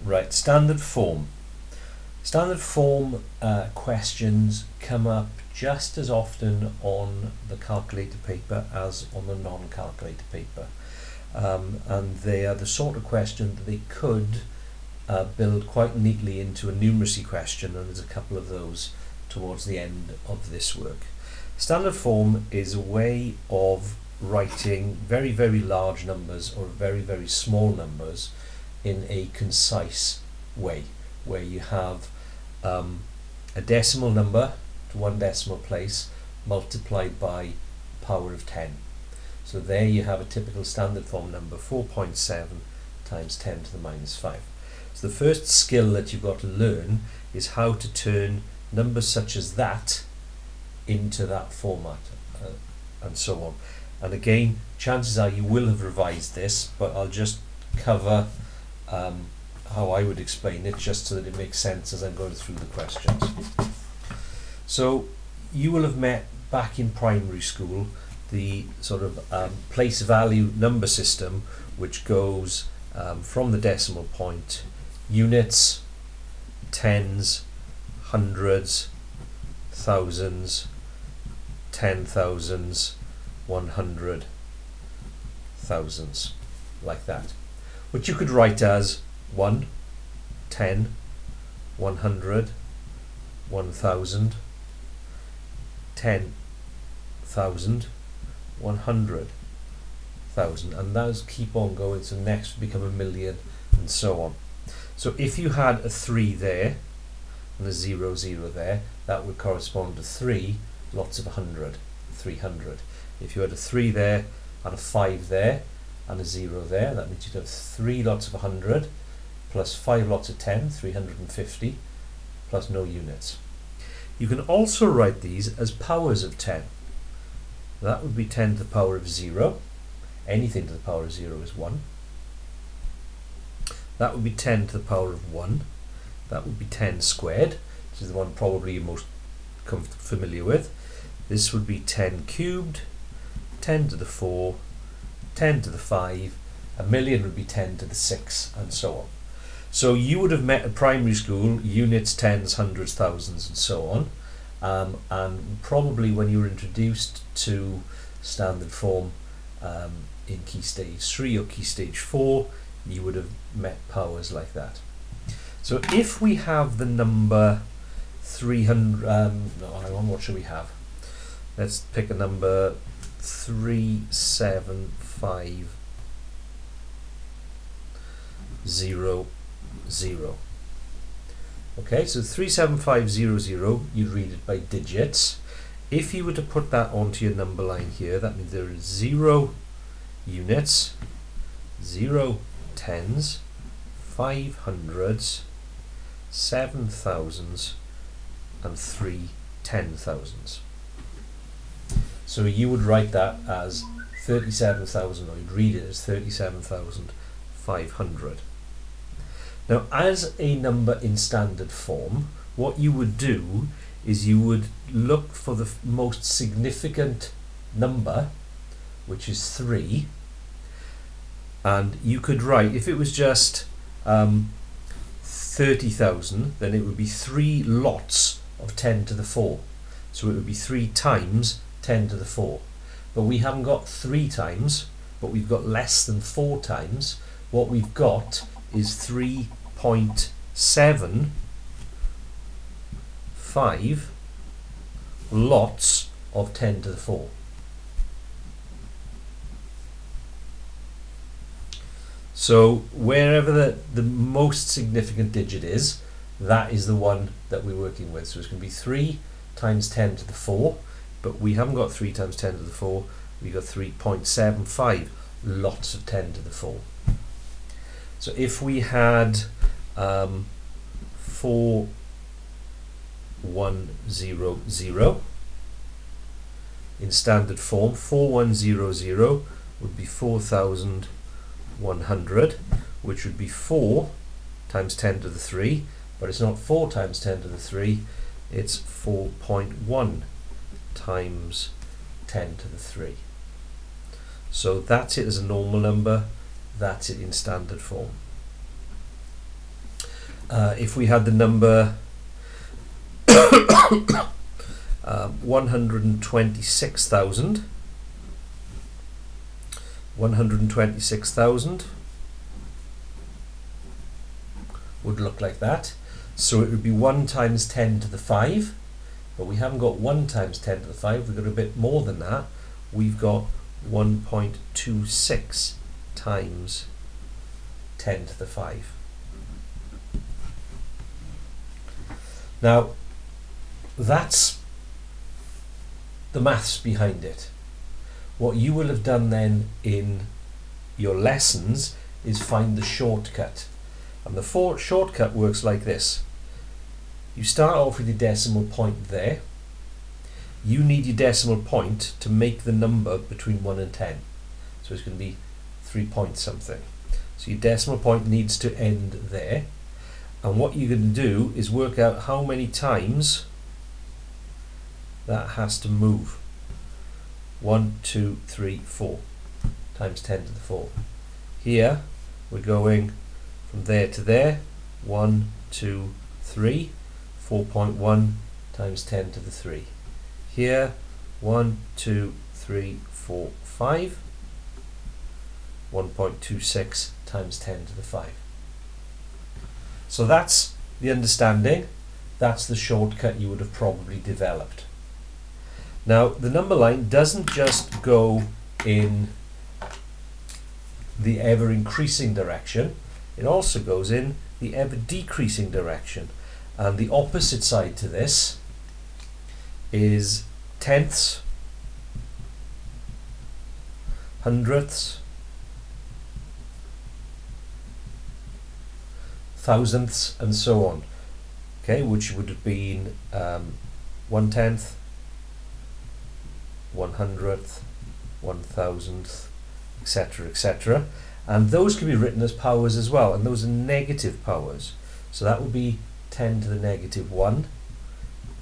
Right, standard form. Standard form questions come up just as often on the calculator paper as on the non-calculator paper. And they are the sort of question that they could build quite neatly into a numeracy question, and there's a couple of those towards the end of this work. Standard form is a way of writing very, very large numbers or very, very small numbers in a concise way, where you have a decimal number to one decimal place multiplied by power of 10. So there you have a typical standard form number, 4.7 times 10 to the minus 5. So the first skill that you've got to learn is how to turn numbers such as that into that format, and so on. And again, chances are you will have revised this, but I'll just cover how I would explain it, just so that it makes sense as I'm going through the questions. So you will have met back in primary school the sort of place value number system, which goes from the decimal point, units, tens, hundreds, thousands, 10,000s, 100 thousands, like that, which you could write as 1, 10, 100, 1,000, 10,000, 100,000, and those keep on going, so next become a million, and so on. So if you had a 3 there and a 0, 0 there, that would correspond to 3 lots of 100, 300. If you had a 3 there and a 5 there and a 0 there, that means you'd have 3 lots of 100 plus 5 lots of 10, 350, plus no units. You can also write these as powers of 10. That would be 10 to the power of 0. Anything to the power of 0 is 1. That would be 10 to the power of 1. That would be 10 squared, which is the one probably you're most familiar with. This would be 10 cubed, 10 to the 4, 10 to the 5, a million would be 10 to the 6, and so on. So you would have met at primary school units, tens, hundreds, thousands, and so on. And probably when you were introduced to standard form in key stage 3 or key stage 4, you would have met powers like that. So if we have the number 300, no, hang on, what should we have? Let's pick a number 37500. Okay, so 37500, you'd read it by digits. If you were to put that onto your number line here, that means there are 0 units, 0 tens, 500s, 7,000s, and 3 10,000s. So you would write that as 37,000, or you'd read it as 37,500. Now, as a number in standard form, what you would do is you would look for the most significant number, which is 3, and you could write, if it was just 30,000, then it would be 3 lots of 10 to the 4. So it would be 3 times 10 to the 4. But we haven't got 3 times, but we've got less than 4 times. What we've got is 3.75 lots of 10 to the 4. So wherever the most significant digit is, that is the one that we're working with. So it's going to be 3 times 10 to the 4, but we haven't got 3 times 10 to the 4, we've got 3.75 lots of 10 to the 4. So if we had 4100 in standard form, 4100 would be 4,100, which would be 4 times 10 to the 3, but it's not 4 times 10 to the 3, it's 4.1 times 10 to the 3. So that's it as a normal number, that's it in standard form. if we had the number 126,000 would look like that. So it would be 1 times 10 to the 5, but we haven't got 1 times 10 to the 5, we've got a bit more than that. We've got 1.26 times 10 to the 5. Now, that's the maths behind it. What you will have done then in your lessons is find the shortcut. And the shortcut works like this. You start off with your decimal point there. You need your decimal point to make the number between 1 and 10. So it's going to be 3 point something. So your decimal point needs to end there. And what you're going to do is work out how many times that has to move. 1, 2, 3, 4 times 10 to the 4. Here we're going from there to there. 1, 2, 3. 4.1 times 10 to the 3. Here 1, 2, 3, 4, 5. 1.26 times 10 to the 5. So that's the understanding. That's the shortcut you would have probably developed. Now the number line doesn't just go in the ever increasing direction, it also goes in the ever decreasing direction. And the opposite side to this is tenths, hundredths, thousandths, and so on. Okay, which would have been 1/10, 100th, 1000th, etc., etc. And those can be written as powers as well, and those are negative powers. So that would be 10 to the negative 1,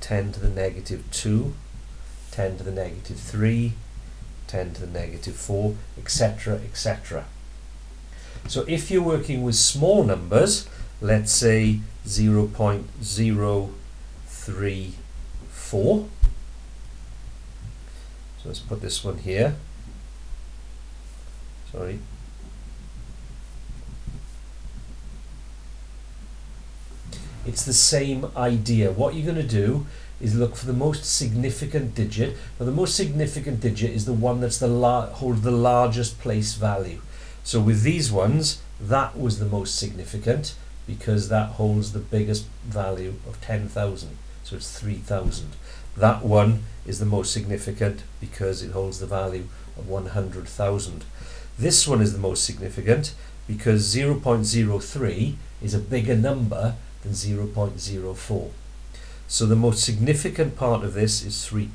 10 to the negative 2, 10 to the negative 3, 10 to the negative 4, etc., etc. So if you're working with small numbers, let's say 0.034, so let's put this one here, sorry, it's the same idea. What you're going to do is look for the most significant digit. Now the most significant digit is the one that's holds the largest place value. So with these ones, that was the most significant because that holds the biggest value of 10,000. So it's 3,000. That one is the most significant because it holds the value of 100,000. This one is the most significant because 0.03 is a bigger number than 0.04. So the most significant part of this is 3.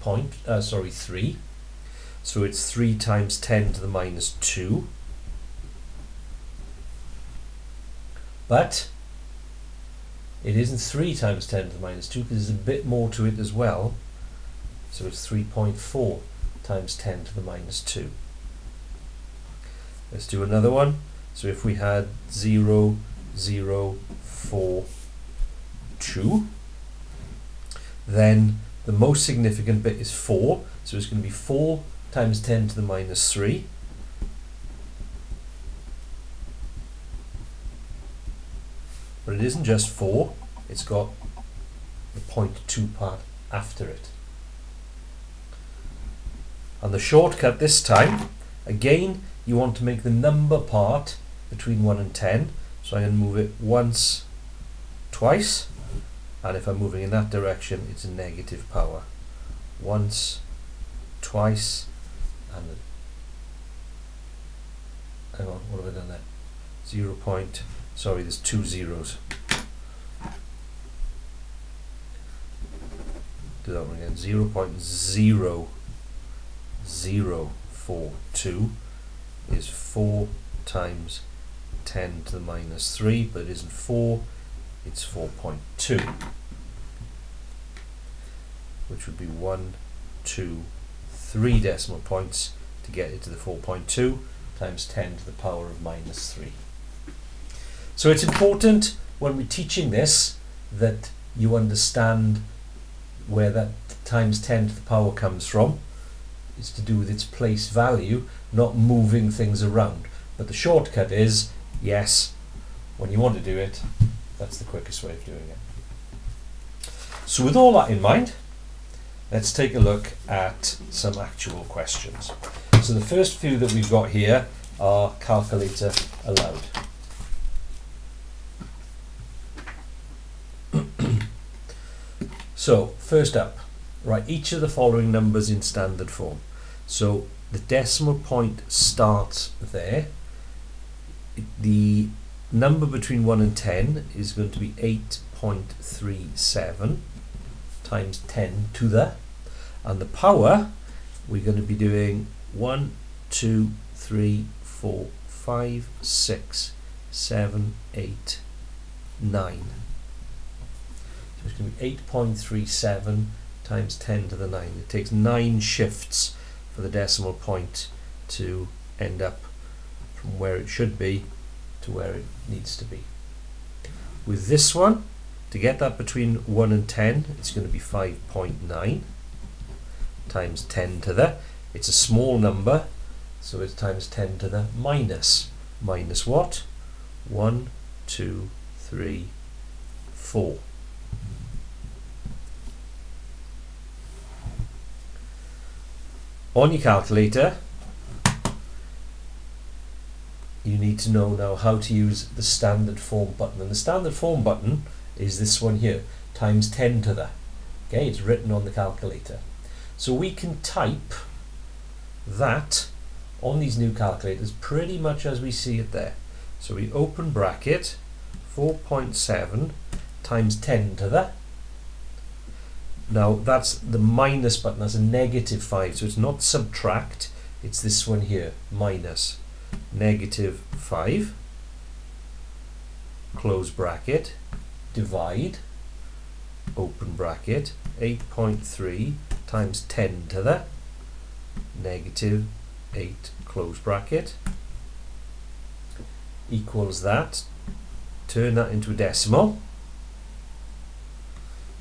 So it's 3 times 10 to the minus 2. But it isn't 3 times 10 to the minus 2 because there's a bit more to it as well. So it's 3.4 times 10 to the minus 2. Let's do another one. So if we had 0.042, then the most significant bit is 4. So it's going to be 4 times 10 to the minus 3. But it isn't just 4, it's got the 0.2 part after it. And the shortcut this time, again, you want to make the number part between 1 and 10. So I'm going to move it once, twice, and if I'm moving in that direction, it's a negative power. Once, twice, and hang on, what have I done there? 0. Sorry, there's 2 zeros. Do that one again. 0.0042 is 4 times 10 to the minus 3, but it isn't 4, it's 4.2, which would be 1, 2, 3 decimal points to get it to the 4.2 times 10 to the power of minus 3. So it's important when we're teaching this, that you understand where that times 10 to the power comes from. It's to do with its place value, not moving things around. But the shortcut is, yes, when you want to do it, that's the quickest way of doing it. So with all that in mind, let's take a look at some actual questions. So the first few that we've got here are calculator allowed. So first up, write each of the following numbers in standard form. So the decimal point starts there. The number between 1 and 10 is going to be 8.37 times 10 to the, and the power, we're going to be doing 1, 2, 3, 4, 5, 6, 7, 8, 9. So it's going to be 8.37 times 10 to the 9. It takes 9 shifts for the decimal point to end up from where it should be to where it needs to be. With this one, to get that between 1 and 10, it's going to be 5.9 times 10 to the, it's a small number, so it's times 10 to the minus what? 1, 2, 3, 4. On your calculator, you need to know now how to use the standard form button, and the standard form button is this one here, times 10 to the. Okay, it's written on the calculator. So we can type that on these new calculators pretty much as we see it there. So we open bracket 4.7 times 10 to the. Now that's the minus button, that's a negative 5, so it's not subtract, it's this one here, minus negative 5, close bracket, divide, open bracket, 8.3 times 10 to the negative 8, close bracket, equals that, turn that into a decimal.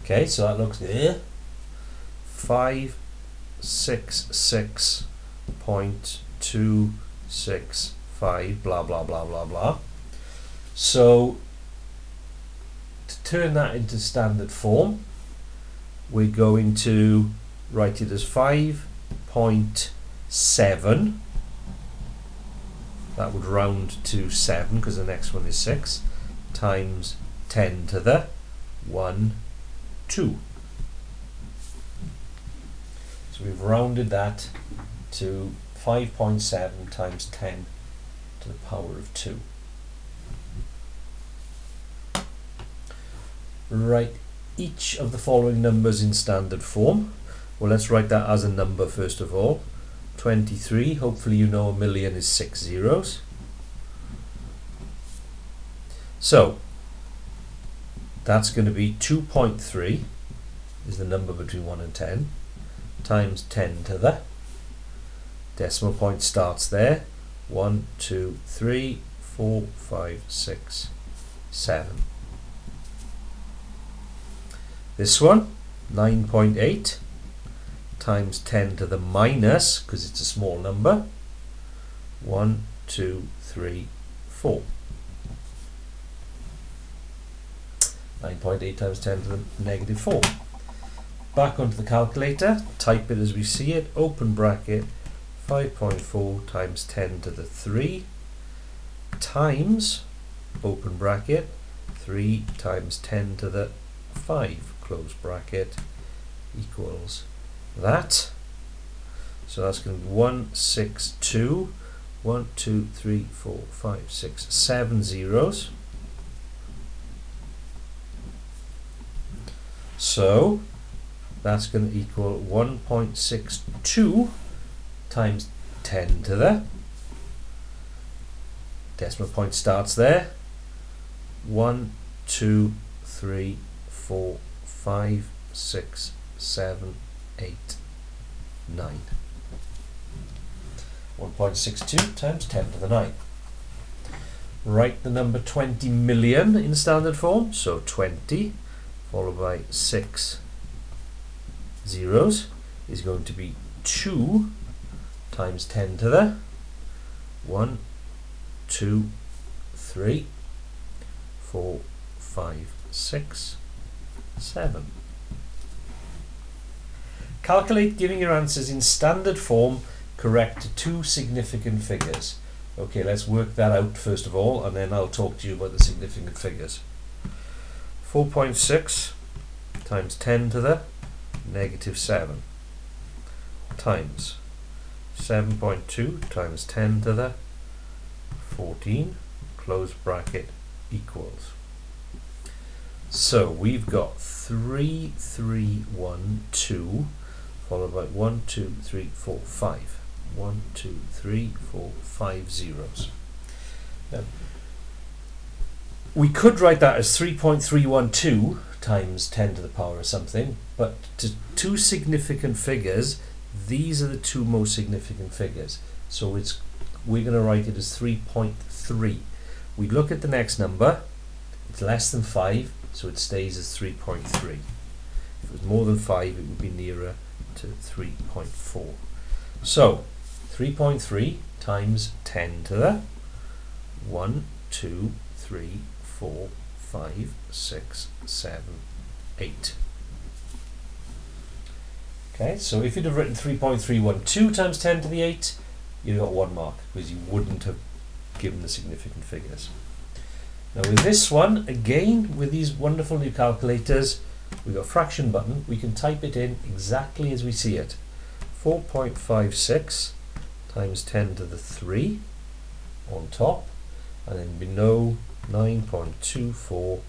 Okay, so that looks there, 566.265, blah blah blah blah blah. So to turn that into standard form, we're going to write it as 5.7. That would round to 7 because the next one is 6, times 10 to the 1, 2. So we've rounded that to 5.7 times 10 to the power of 2. Write each of the following numbers in standard form. Well, let's write that as a number first of all. 23, hopefully you know a million is 6 zeros. So that's going to be 2.3 is the number between 1 and 10 times 10 to the, decimal point starts there, 1, 2, 3, 4, 5, 6, 7. This one, 9.8 times 10 to the minus, because it's a small number, 1, 2, 3, 4. 9.8 times 10 to the negative 4. Back onto the calculator, type it as we see it, open bracket, 5.4 times 10 to the 3 times, open bracket, 3 times 10 to the 5, close bracket, equals that. So that's going to be 162, 1, 2, 3, 4, 5, 6, 7 zeros. So that's going to equal 1.62 times 10 to the, decimal point starts there, 1, 2, 3, 4, 5, 6, 7, 8, 9. 1.62 times 10 to the 9. write the number 20 million in standard form. So 20 followed by 6 zeros is going to be 2 times 10 to the 1, 2, 3, 4, 5, 6, 7. Calculate giving your answers in standard form correct to 2 significant figures. Okay, let's work that out first of all, and then I'll talk to you about the significant figures. 4.6 times 10 to the negative 7 times 7.2 times 10 to the 14 close bracket equals. So we've got 3, 3, 1, 2 followed by 1, 2, 3, 4, 5. 1, 2, 3, 4, 5 zeros. Now, we could write that as 3.312 times 10 to the power of something, but to 2 significant figures, these are the 2 most significant figures. So we're going to write it as 3.3. We look at the next number, it's less than 5, so it stays as 3.3. If it was more than 5, it would be nearer to 3.4. So 3.3 times 10 to the 1, 2, 3, 4, 5, 6, 7, 8. Okay, so if you'd have written 3.312 times 10 to the 8, you'd have got 1 mark, because you wouldn't have given the significant figures. Now with this one, again, with these wonderful new calculators, we've got a fraction button, we can type it in exactly as we see it. 4.56 times 10 to the 3 on top, and then below 9.24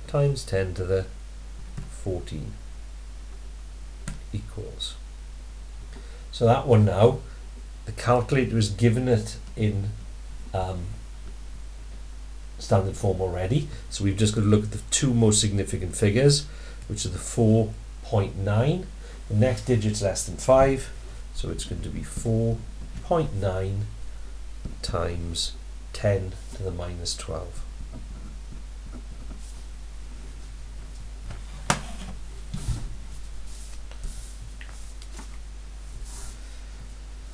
times 10 to the 14 equals. So that one now, the calculator has given it in standard form already, so we've just got to look at the 2 most significant figures, which are the 4.9. The next digit's less than 5, so it's going to be 4.9 times 10 to the minus 12.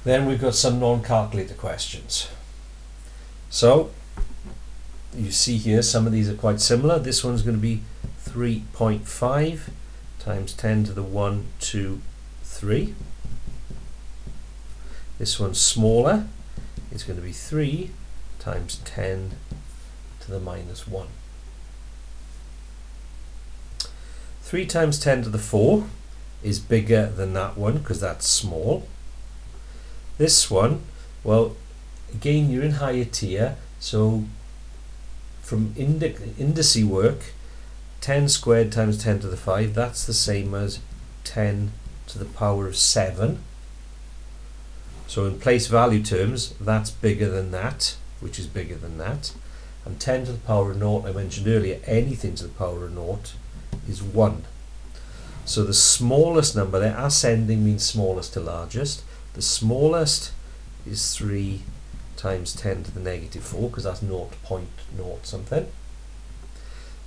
Then we've got some non-calculator questions. So you see here some of these are quite similar. This one's going to be 3.5 times 10 to the 1, 2, 3. This one's smaller. It's going to be 3 times 10 to the minus 1. 3 times 10 to the 4 is bigger than that one because that's small. This one, well, again, you're in higher tier, so from indice work, 10 squared times 10 to the 5, that's the same as 10 to the power of 7. So in place value terms, that's bigger than that, which is bigger than that. And 10 to the power of 0, I mentioned earlier, anything to the power of 0 is 1. So the smallest number there, ascending means smallest to largest. The smallest is 3 times 10 to the negative 4, because that's 0.0 something.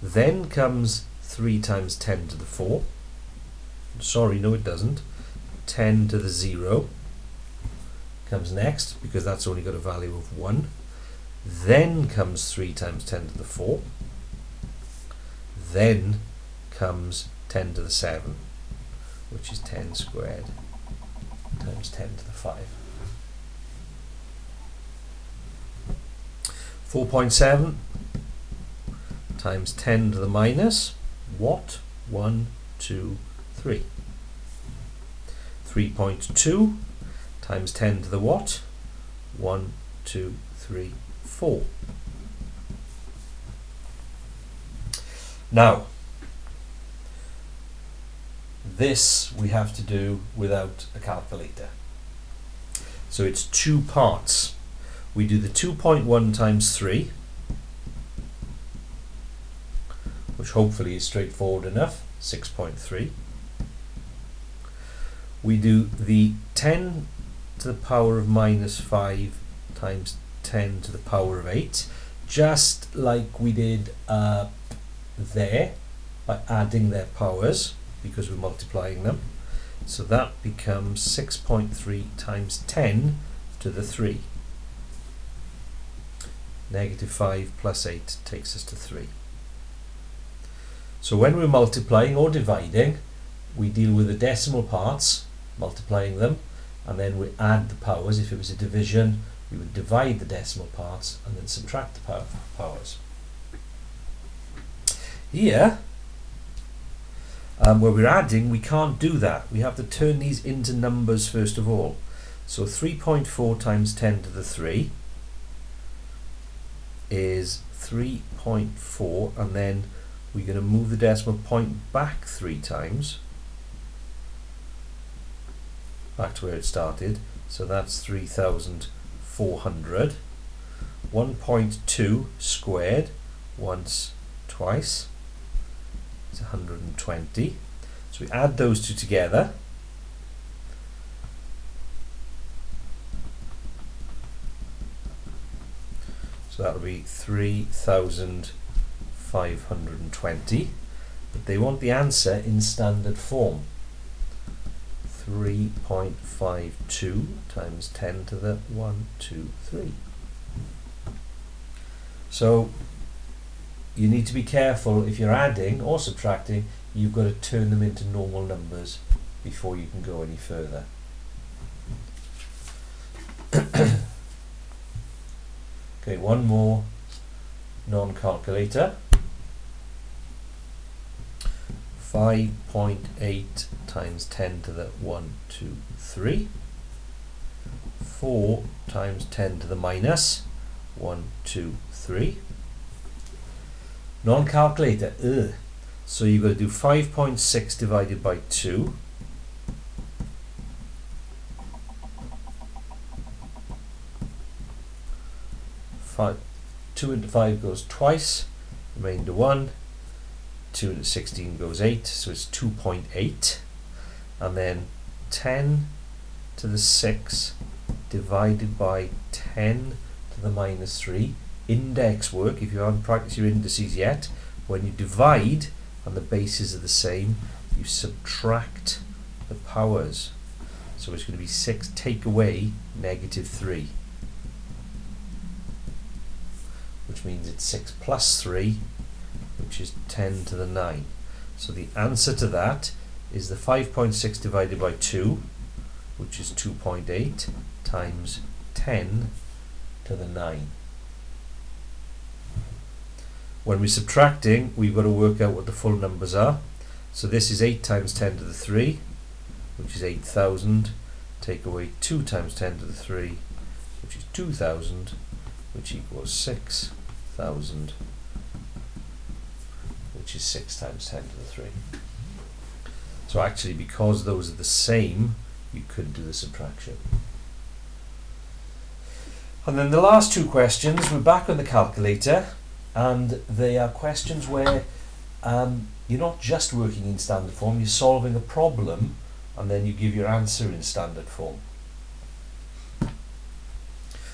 Then comes 3 times 10 to the 4. Sorry, no it doesn't. 10 to the 0 comes next, because that's only got a value of 1. Then comes 3 times 10 to the 4. Then comes 10 to the 7, which is 10 squared times 10 to the 5. 4.7 times 10 to the minus what? 1, 2, 3. 3.2 times 10 to the what? 1, 2, 3, 4. Now, this we have to do without a calculator. So it's 2 parts. We do the 2.1 times 3, which hopefully is straightforward enough, 6.3. We do the 10 to the power of minus 5 times 10 to the power of 8. just like we did there, by adding their powers, because we're multiplying them. So that becomes 6.3 times 10 to the 3. Negative 5 plus 8 takes us to 3. So when we're multiplying or dividing, we deal with the decimal parts, multiplying them, and then we add the powers. If it was a division, we would divide the decimal parts and then subtract the powers. Here, where we're adding, we can't do that. We have to turn these into numbers first of all. So 3.4 times 10 to the 3 is 3.4, and then we're going to move the decimal point back 3 times, back to where it started. So that's 3,400. 1.2 squared once, twice, it's 120. So we add those two together. So that will be 3,520. But they want the answer in standard form. 3.52 times 10 to the 1, 2, 3. So you need to be careful if you're adding or subtracting. You've got to turn them into normal numbers before you can go any further. Okay, one more non-calculator. 5.8 times 10 to the 1, 2, 3. 4 times 10 to the minus 1, 2, 3. Non-calculator, so you've got to do 5.6 divided by 2. 2 into 5 goes twice, remainder 1. 2 into 16 goes 8, so it's 2.8. And then 10 to the 6 divided by 10 to the minus 3. Index work, if you haven't practiced your indices yet, when you divide and the bases are the same, you subtract the powers. So it's going to be 6 take away negative 3, which means it's 6 plus 3, which is 10 to the 9. So the answer to that is the 5.6 divided by 2, which is 2.8, times 10 to the 9. When we're subtracting, we've got to work out what the full numbers are. So this is 8 times 10 to the 3, which is 8,000. Take away 2 times 10 to the 3, which is 2,000, which equals 6,000, which is 6 times 10 to the 3. So actually, because those are the same, you could do the subtraction. And then the last two questions, we're back on the calculator, and they are questions where you're not just working in standard form, you're solving a problem and then you give your answer in standard form.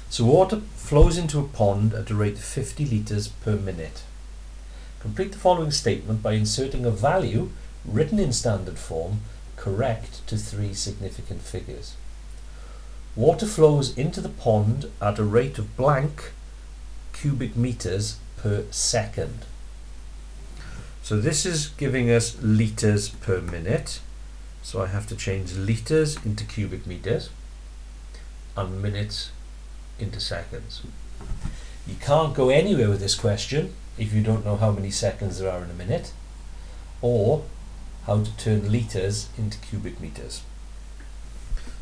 So water flows into a pond at a rate of 50 litres per minute. Complete the following statement by inserting a value written in standard form correct to 3 significant figures. Water flows into the pond at a rate of blank cubic meters per second. So this is giving us litres per minute. So I have to change litres into cubic meters and minutes into seconds. You can't go anywhere with this question if you don't know how many seconds there are in a minute, or how to turn litres into cubic meters.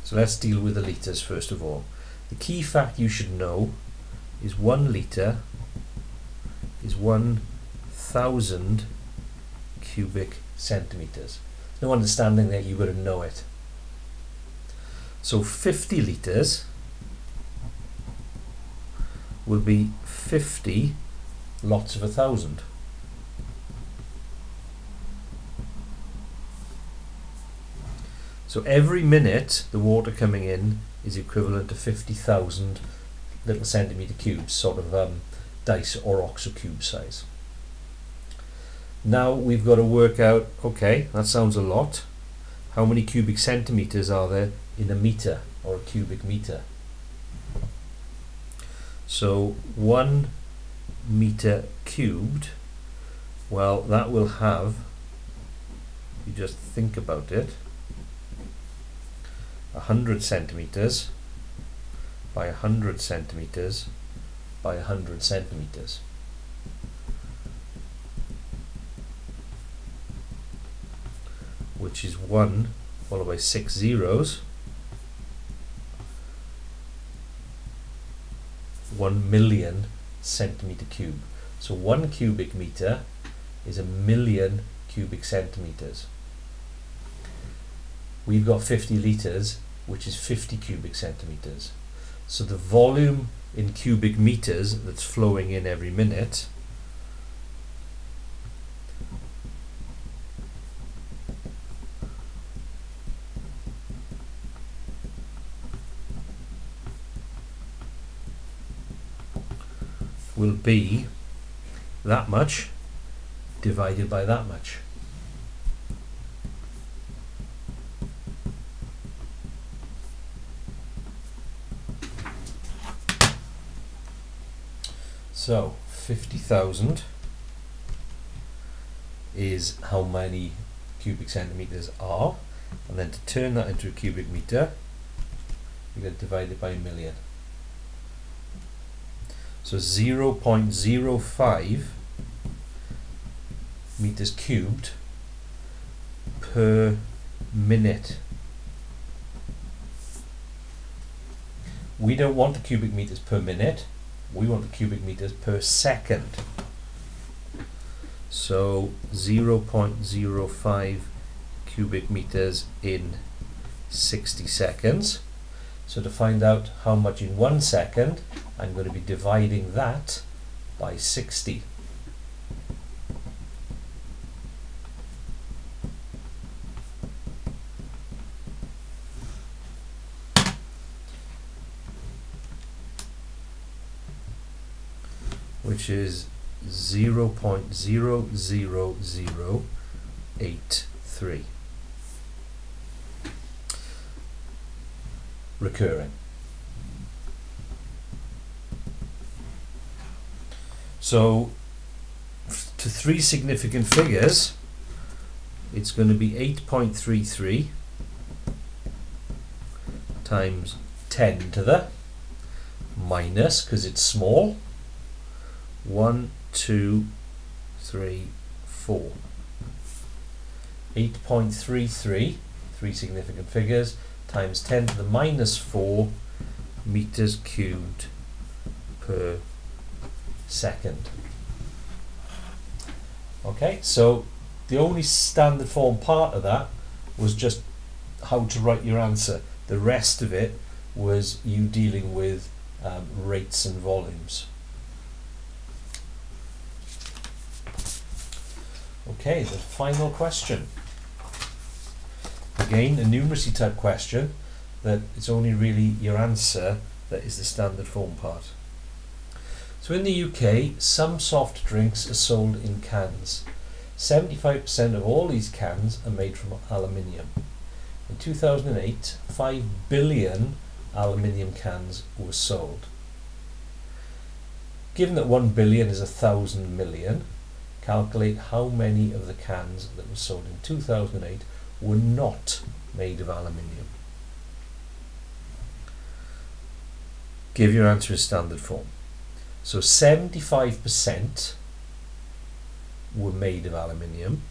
So let's deal with the litres first of all. The key fact you should know is 1 litre is 1,000 cubic centimeters. No understanding there, you've got to know it. So 50 litres will be 50 lots of 1,000. So every minute the water coming in is equivalent to 50,000 little centimetre cubes, sort of dice or octocube size. Now we've got to work out, okay, that sounds a lot. How many cubic centimeters are there in a meter or a cubic meter? So 1 meter cubed, well, that will have, you just think about it, 100 centimeters by 100 centimeters by 100 centimeters. Which is 1 followed by 6 zeros, 1 million centimeter cube. So 1 cubic meter is 1 million cubic centimeters. We've got 50 litres, which is 50 cubic centimeters. So the volume in cubic meters that's flowing in every minute will be that much divided by that much. So 50,000 is how many cubic centimeters are, and then to turn that into a cubic meter, you're going to divide it by a million. So 0.05 meters cubed per minute. We don't want the cubic meters per minute, we want the cubic meters per second. So 0.05 cubic meters in 60 seconds. So to find out how much in 1 second, I'm going to be dividing that by 60. Which is 0.00083. Recurring. So to 3 significant figures, it's going to be 8.33 times 10 to the minus, because it's small, 1, 2, 3, 4. 8.33, 3 significant figures, times 10 to the minus 4 meters cubed per second. Okay, so the only standard form part of that was just how to write your answer. The rest of it was you dealing with rates and volumes. Okay, the final question. Again, a numeracy type question that it's only really your answer that is the standard form part. So in the UK, some soft drinks are sold in cans. 75% of all these cans are made from aluminium. In 2008, 5 billion aluminium cans were sold. Given that 1 billion is 1,000 million, calculate how many of the cans that were sold in 2008 were not made of aluminium. Give your answer in standard form. So 75% were made of aluminium.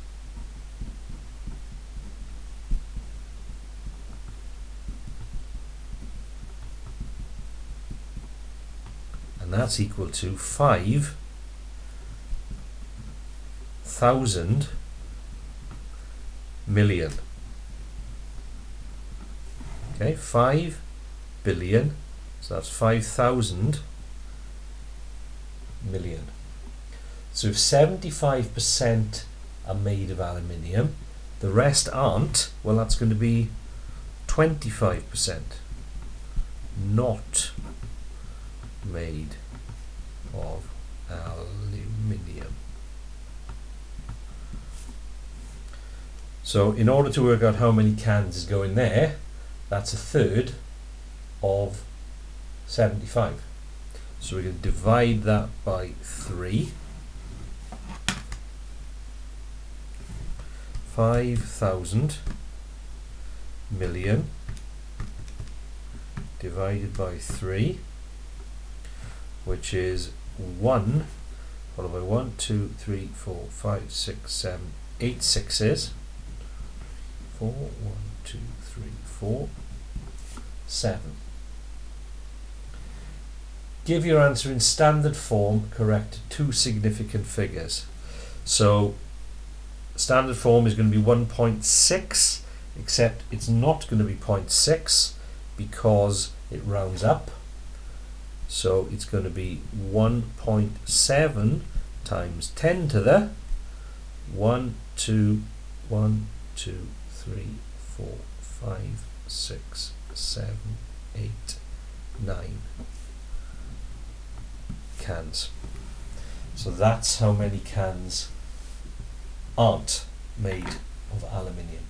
And that's equal to 5,000 million. Okay, 5 billion, so that's 5,000 million. So if 75% are made of aluminium, the rest aren't, well, that's going to be 25% not made of aluminium. So in order to work out how many cans is going there, that's a third of 75. So we can divide that by 3. 5,000 million divided by 3, which is 1, followed by 1, 2, 3, 4, 5, 6, 7, 8 sixes. 4, 1, 2, 3, 4, 7. Give your answer in standard form, correct 2 significant figures. So standard form is going to be 1.6, except it's not going to be 0.6 because it rounds up. So it's going to be 1.7 times 10 to the 1, 2, 1, 2, 3, 4, 5, 6, 7, 8, 9 cans. So that's how many cans aren't made of aluminium.